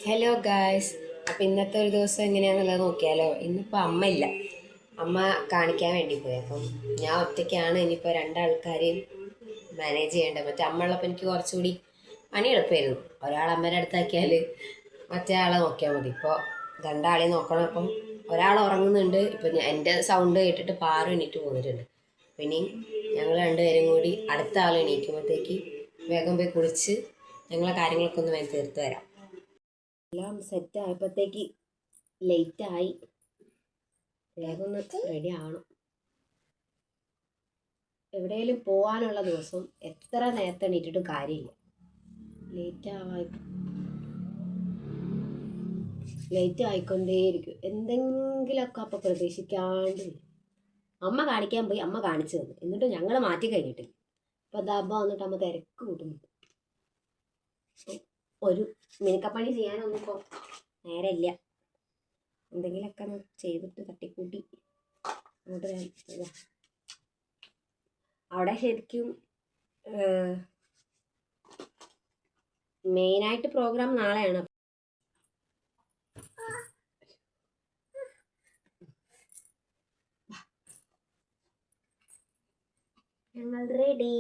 Hello guys. അപ്പം ഇന്നത്തെ ഒരു ദിവസം എങ്ങനെയാണെന്നുള്ളത് നോക്കിയാലോ. ഇന്നിപ്പോൾ അമ്മ ഇല്ല, അമ്മ കാണിക്കാൻ വേണ്ടി പോയി. അപ്പം ഞാൻ ഒറ്റയ്ക്കാണ് ഇനിയിപ്പോൾ രണ്ടാൾക്കാരെയും മാനേജ് ചെയ്യേണ്ടത്. മറ്റേ അമ്മ ഉള്ളപ്പോൾ എനിക്ക് കുറച്ചുകൂടി പണി എളുപ്പമായിരുന്നു. ഒരാൾ അമ്മേൻ്റെ അടുത്താക്കിയാൽ മറ്റേ ആളെ നോക്കിയാൽ മതി. ഇപ്പോൾ രണ്ടാളെയും നോക്കണം. അപ്പം ഒരാൾ ഉറങ്ങുന്നുണ്ട്. ഇപ്പം എൻ്റെ സൗണ്ട് കേട്ടിട്ട് പാറു എണീറ്റ് പോന്നിട്ടുണ്ട്. പിന്നെ ഞങ്ങൾ രണ്ടുപേരും കൂടി അടുത്ത ആൾ എണീക്കുമ്പോഴത്തേക്ക് വേഗം പോയി കുളിച്ച് ഞങ്ങളെ കാര്യങ്ങളൊക്കെ ഒന്ന് വേഗം തീർത്ത് വരാം. എല്ലാം സെറ്റ് ആയപ്പോഴത്തേക്ക് ലേറ്റായി. വേഗം ഒന്ന് റെഡി ആവണം. എവിടെയെങ്കിലും പോകാനുള്ള ദിവസം എത്ര നേരത്തെ എണീറ്റിട്ടും കാര്യമില്ല. ലേറ്റ് ആയിക്കൊണ്ടേയിരിക്കും. എന്തെങ്കിലുമൊക്കെ അപ്പം പ്രതീക്ഷിക്കാണ്ട് വരും. അമ്മ കാണിക്കാൻ പോയി, അമ്മ കാണിച്ചു തന്നു. എന്നിട്ട് ഞങ്ങൾ മാറ്റി കഴിഞ്ഞിട്ടില്ല. അപ്പം അത് അമ്മ വന്നിട്ട് അമ്മ തിരക്ക് കൂട്ടുന്നു. ഒരു മിനുക്കപ്പണി ചെയ്യാനൊന്നും ഇപ്പോൾ നേരമില്ല. എന്തെങ്കിലുമൊക്കെ ചെയ്തിട്ട് തട്ടിക്കൂട്ടി അങ്ങോട്ട് അവിടെ ശരിക്കും മെയിനായിട്ട് പ്രോഗ്രാം നാളെയാണ്. ഞങ്ങൾ റെഡി.